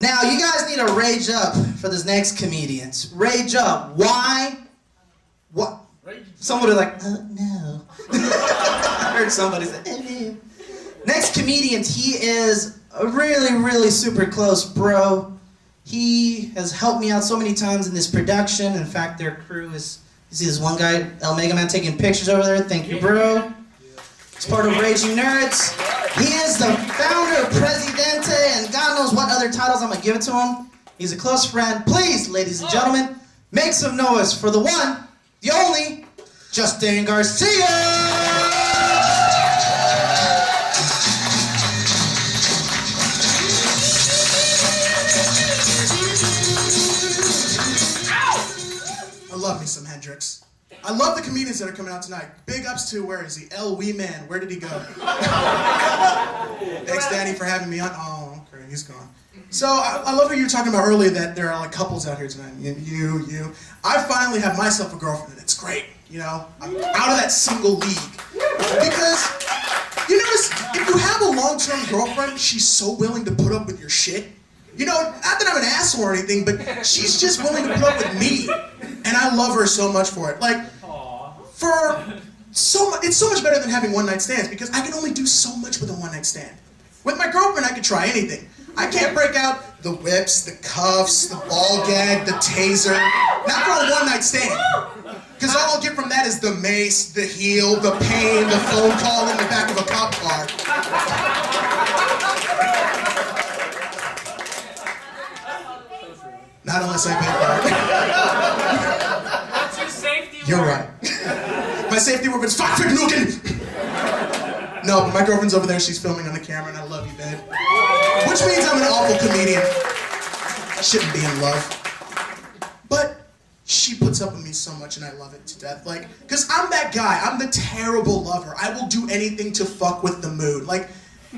Now, you guys need to rage up for this next comedians. Rage up. Why? What? Somebody like, no. I heard somebody say, no. Next comedian, he is a really, really super close bro. He has helped me out so many times in this production. In fact, their crew is, you see this one guy, El Mega Man, taking pictures over there. Thank you, bro. He's part of Raging Nerds. He is the founder of Presidente, and God knows what other titles I'm going to give it to him. He's a close friend. Please, ladies and gentlemen, make some noise for the one, the only, Justin Garcia! I love me some Hendrix. I love the comedians that are coming out tonight. Big ups to, where is he? El Wee Man, where did he go? Thanks, Danny, for having me on. Oh, okay, he's gone. So, I love what you were talking about earlier, that there are like couples out here tonight. You. I finally have myself a girlfriend, and it's great. You know, I'm out of that single league. Because, you notice, if you have a long-term girlfriend, she's so willing to put up with your shit. You know, not that I'm an asshole or anything, but she's just willing to put up with me. And I love her so much for it. Like, it's so much better than having one-night stands, because I can only do so much with a one-night stand. With my girlfriend, I can try anything. I can't break out the whips, the cuffs, the ball gag, the taser. Not for a one-night stand. Because all I'll get from that is the mace, the heel, the pain, the phone call in the back of a cop car. Not unless I pay for it. What's your safety word? You're right. My safety word is fuck nuking. No, but my girlfriend's over there. She's filming on the camera, and I love you, babe. Which means I'm an awful comedian. I shouldn't be in love. But she puts up with me so much, and I love it to death. Like, because I'm that guy. I'm the terrible lover. I will do anything to fuck with the mood. Like,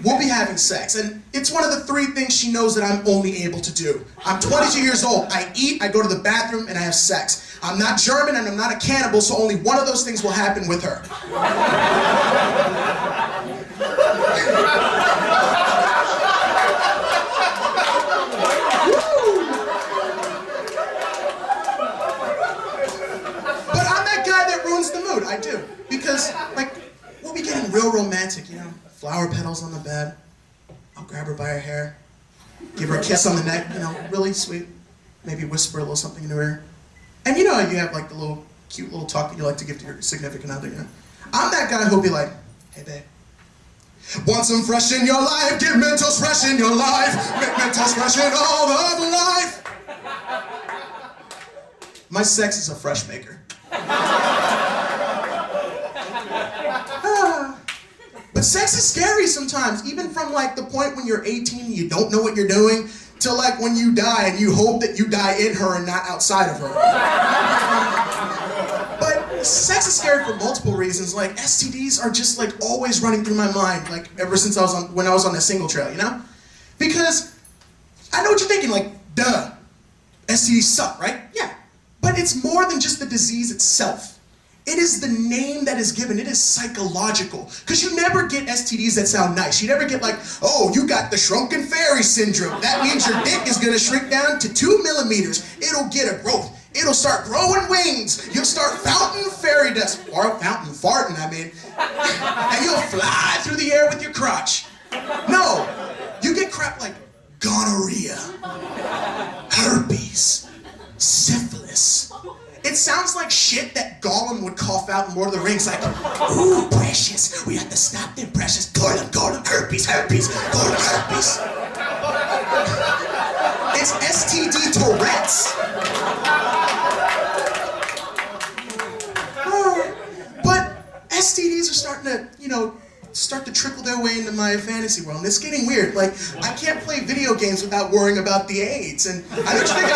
we'll be having sex, and it's one of the 3 things she knows that I'm only able to do. I'm 22 years old. I eat, I go to the bathroom, and I have sex. I'm not German, and I'm not a cannibal, so only one of those things will happen with her. But I'm that guy that ruins the mood. I do. Because, like, we'll be getting real romantic, you know? Flower petals on the bed. I'll grab her by her hair. Give her a kiss on the neck, you know, really sweet. Maybe whisper a little something into her ear. And you know how you have like the little cute little talk that you like to give to your significant other, you know? I'm that guy who'll be like, hey babe, want some fresh in your life? Get Mentos fresh in your life. Make Mentos fresh in all of life. My sex is a fresh maker. But sex is scary sometimes, even from like the point when you're 18 and you don't know what you're doing, to like when you die and you hope that you die in her and not outside of her. But sex is scary for multiple reasons. Like STDs are just like always running through my mind, like ever since when I was on the single trail, you know? Because I know what you're thinking, like, duh, STDs suck, right? Yeah. But it's more than just the disease itself. It is the name that is given. It is psychological. Because you never get STDs that sound nice. You never get like, oh, you got the shrunken fairy syndrome. That means your dick is going to shrink down to 2 millimeters. It'll get a growth. It'll start growing wings. You'll start fountain fairy dust. Or fountain farting, I mean. And you'll fly through the air with your crotch. No. You get crap like gonorrhea, herpes, syphilis. It sounds like shit that Gollum would cough out in Lord of the Rings, like, ooh, precious, we have to stop them, precious. Gollum, herpes, Gollum, herpes. It's STD Tourette's. But STDs are starting to, you know, start to trickle their way into my fantasy world. And it's getting weird. Like, I can't play video games without worrying about the AIDS. And I don't think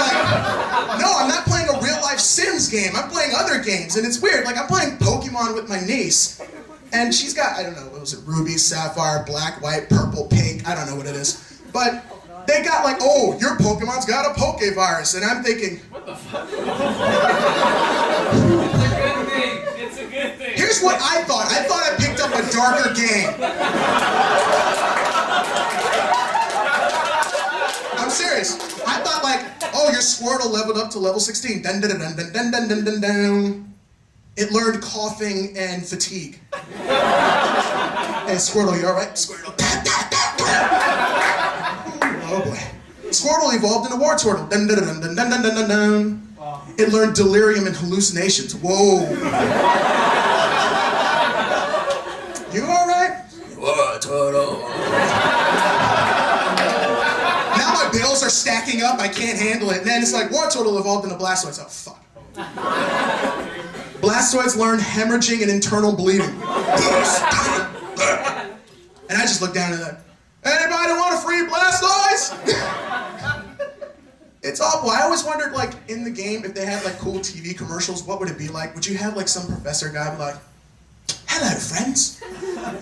no, I'm not playing a real-life Sims game. I'm playing other games. And it's weird. Like, I'm playing Pokemon with my niece. And she's got, I don't know, what was it? Ruby, sapphire, black, white, purple, pink. I don't know what it is. But they got like, oh, your Pokemon's got a Pokevirus. And I'm thinking, What the fuck? It's a good thing. here's what I thought. I thought I picked up a darker game. I'm serious. I thought like, oh, your Squirtle leveled up to level 16. Dun dun dun dun dun dun dun dun dun. It learned coughing and fatigue. Hey, Squirtle, you all right? Squirtle. Oh boy. Squirtle evolved into Wartortle. Dun dun dun dun dun dun dun dun dun. It learned delirium and hallucinations. Whoa. You all right? Wartortle. Now my bills are stacking up. I can't handle it. And then it's like Wartortle evolved into Blastoise. Oh fuck. Blastoise learned hemorrhaging and internal bleeding. And I just looked down at that. Anybody want a free Blastoise? It's awful. I always wondered, like, in the game, if they had, like, cool TV commercials, what would it be like? Would you have, like, some professor guy be like, hello, friends.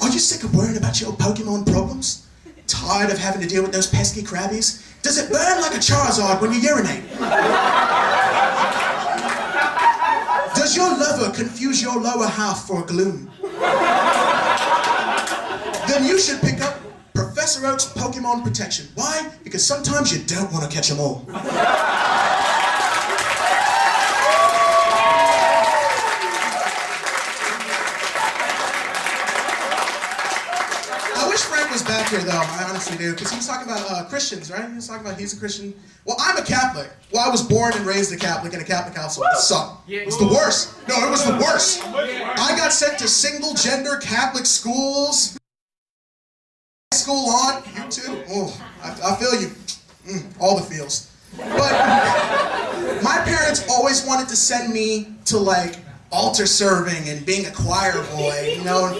Are you sick of worrying about your Pokemon problems? Tired of having to deal with those pesky Krabbies? Does it burn like a Charizard when you urinate? Does your lover confuse your lower half for a Gloom? Then you should pick up Professor Oak's Pokemon Protection. Why? Because sometimes you don't want to catch them all. I wish Frank was back here, though. I honestly do. Because he was talking about Christians, right? He was talking about he's a Christian. Well, I'm a Catholic. Well, I was born and raised a Catholic in a Catholic household. It sucked. It was the worst. No, it was the worst. I got sent to single-gender Catholic schools. School on, you too. Oh, I feel you. All the feels. But my parents always wanted to send me to like altar serving and being a choir boy, you know.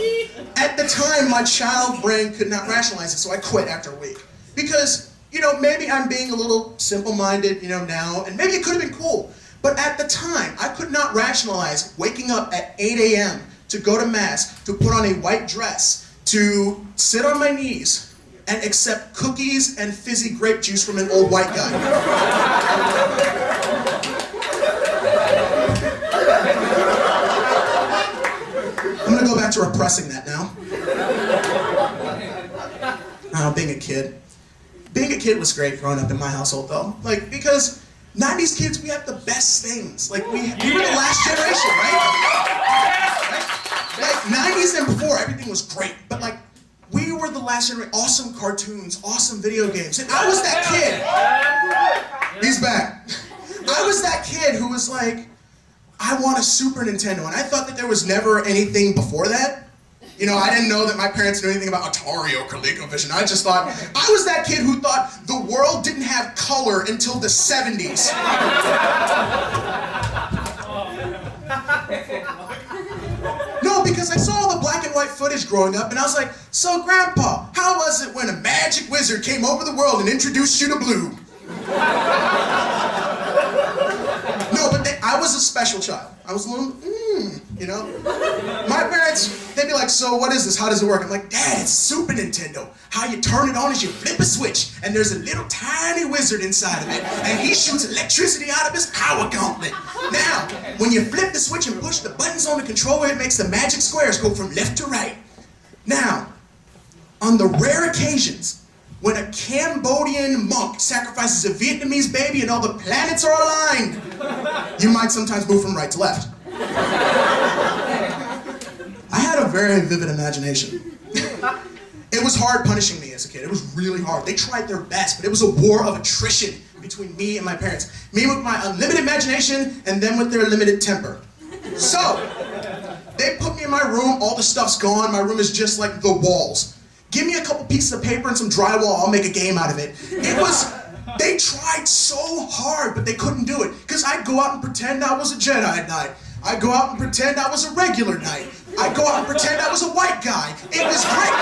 At the time, my child brain could not rationalize it, so I quit after a week. Because, you know, maybe I'm being a little simple-minded, you know, now, and maybe it could have been cool. But at the time, I could not rationalize waking up at 8 a.m. to go to Mass, to put on a white dress, to sit on my knees and accept cookies and fizzy grape juice from an old white guy. I'm gonna go back to repressing that now. Being a kid. Being a kid was great growing up in my household though. Like, because 90s kids, we have the best things. Like, we were the last generation, right? Like, 90s and before, everything was great. But, like, we were the last generation. Awesome cartoons, awesome video games. And I was that kid. He's back. I was that kid who was like, I want a Super Nintendo. And I thought that there was never anything before that. You know, I didn't know that my parents knew anything about Atari or ColecoVision. I just thought, I was that kid who thought the world didn't have color until the 70s. No, because I saw all the black and white footage growing up, and I was like, so Grandpa, how was it when a magic wizard came over the world and introduced you to blue? No, but I was a special child. I was a little, you know? My parents, they'd be like, so what is this? How does it work? I'm like, Dad, it's Super Nintendo. How you turn it on is you flip a switch, and there's a little tiny wizard inside of it, and he shoots electricity out of his power gauntlet. Now, when you flip the switch and push the buttons on the controller, it makes the magic squares go from left to right. Now, on the rare occasions when a Cambodian monk sacrifices a Vietnamese baby and all the planets are aligned, you might sometimes move from right to left. I had a very vivid imagination. It was hard punishing me as a kid. It was really hard. They tried their best, but it was a war of attrition between me and my parents. Me with my unlimited imagination, and them with their limited temper. So, they put me in my room, all the stuff's gone, my room is just like the walls. Give me a couple pieces of paper and some drywall, I'll make a game out of it. They tried so hard, but they couldn't do it. Because I'd go out and pretend I was a Jedi at night. I'd go out and pretend I was a regular knight. I'd go out and pretend I was a white guy. It was great.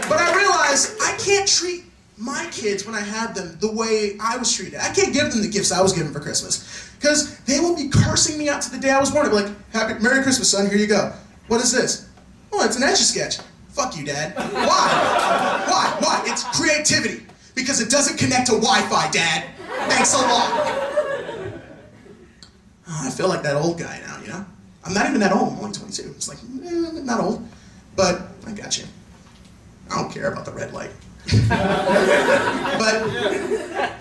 But I realized I can't treat my kids when I had them the way I was treated. I can't give them the gifts I was given for Christmas. Because they will be cursing me out to the day I was born. They'll be like, Merry Christmas, son, here you go. What is this? Oh, it's an Etch-a-Sketch. Fuck you, Dad. Why? Why? It's creativity. Because it doesn't connect to Wi-Fi, Dad. Thanks a lot. Oh, I feel like that old guy now, you know? I'm not even that old. I'm only 22. It's like, not old. But I got you. I don't care about the red light. But,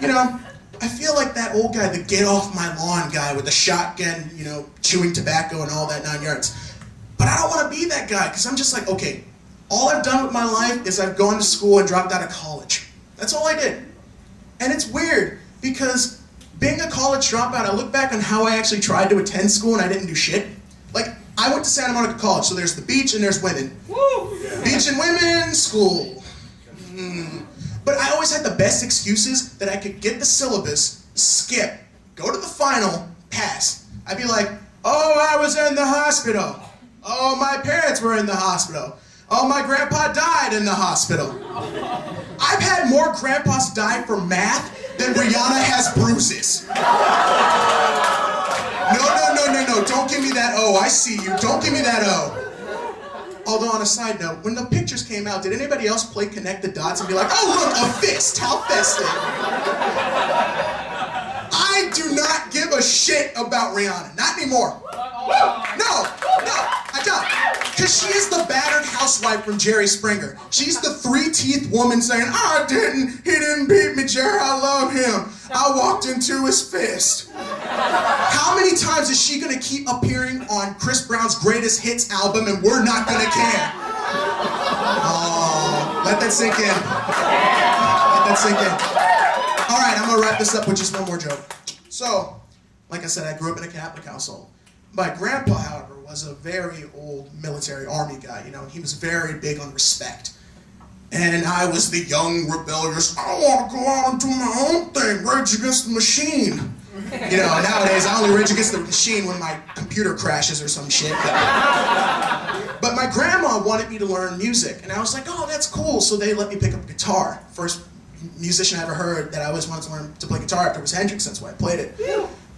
you know, I feel like that old guy, the get off my lawn guy with the shotgun, you know, chewing tobacco and all that 9 yards. But I don't want to be that guy, because I'm just like, okay, all I've done with my life is I've gone to school and dropped out of college. That's all I did. And it's weird, because being a college dropout, I look back on how I actually tried to attend school and I didn't do shit. Like, I went to Santa Monica College, so there's the beach and there's women. Woo! Beach and women, school. But I always had the best excuses that I could get the syllabus, skip, go to the final, pass. I'd be like, oh, I was in the hospital. Oh, my parents were in the hospital. Oh, my grandpa died in the hospital. I've had more grandpas die from math than Rihanna has bruises. No, don't give me that O. I see you. Don't give me that O. Although, on a side note, when the pictures came out, did anybody else play Connect the Dots and be like, oh, look, a fist, how festive. I do not give a shit about Rihanna. Not anymore. No, I don't. Because she is the battered housewife from Jerry Springer. She's the 3-teeth woman saying, he didn't beat me, Jerry, I love him. I walked into his fist. How many times is she gonna keep appearing on Chris Brown's Greatest Hits album and we're not gonna care? Oh, let that sink in. Let that sink in. All right, I'm gonna wrap this up with just one more joke. So, like I said, I grew up in a Catholic household. My grandpa, however, was a very old military army guy, you know, he was very big on respect. And I was the young, rebellious, I want to go out and do my own thing, Rage Against the Machine. You know, nowadays I only rage against the machine when my computer crashes or some shit. But my grandma wanted me to learn music, and I was like, oh, that's cool. So they let me pick up a guitar. First musician I ever heard that I always wanted to learn to play guitar after was Hendrix, that's why I played it.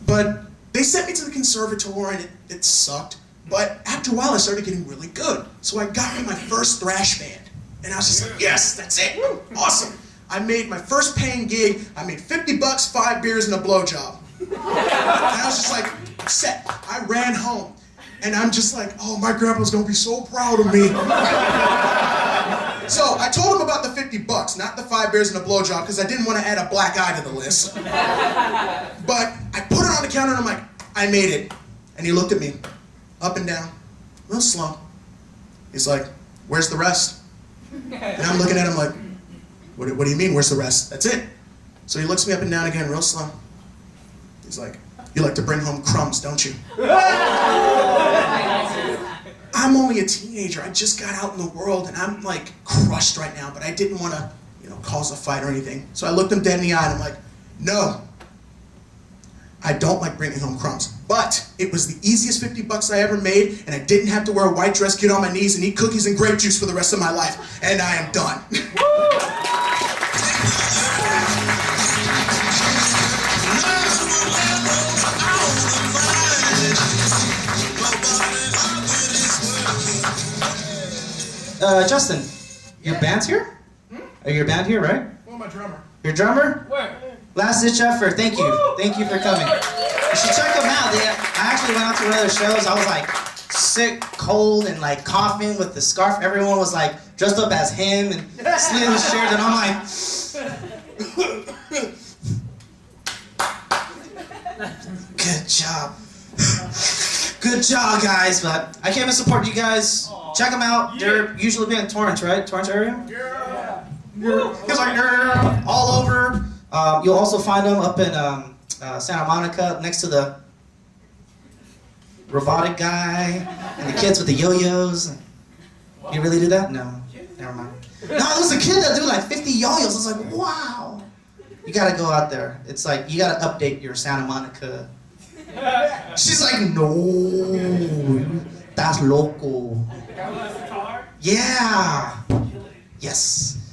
But they sent me to the conservatory, and it sucked. But after a while, I started getting really good. So I got me my first thrash band. And I was just like, yes, that's it. Awesome. I made my first paying gig. I made $50, 5 beers, and a blowjob. And I was just like, set. I ran home. And I'm just like, oh, my grandpa's gonna be so proud of me. So I told him about the $50, not the 5 beers and a blowjob, because I didn't want to add a black eye to the list. But I put it on the counter and I'm like, I made it. And he looked at me, up and down, real slow. He's like, where's the rest? And I'm looking at him like, what do you mean, where's the rest? That's it. So he looks me up and down again, real slow. He's like, you like to bring home crumbs, don't you? I'm only a teenager. I just got out in the world and I'm like crushed right now, but I didn't want to, cause a fight or anything. So I looked him dead in the eye and I'm like, no, I don't like bringing home crumbs. But it was the easiest $50 I ever made, and I didn't have to wear a white dress, get on my knees, and eat cookies and grape juice for the rest of my life. And I am done. Justin, your band's here? Are your band here, right? Well, my drummer. Your drummer? Where? Last Ditch Effort, thank you. Thank you for coming. You should check them out. I actually went out to one of their shows. I was like sick, cold, and like coughing with the scarf. Everyone was like dressed up as him and sitting in the chairs, and I'm like, good job. Good job, guys. But I came to support you guys. Check them out. They're usually in Torrance, right? Torrance area? Yeah. It's like all over. You'll also find them up in Santa Monica, next to the robotic guy and the kids with the yo-yos. You really do that? No. Never mind. No, there's a kid that do like 50 yo-yos. It's like, wow. You gotta go out there. It's like, you gotta update your Santa Monica. She's like, no. That's loco. Yeah. Yes.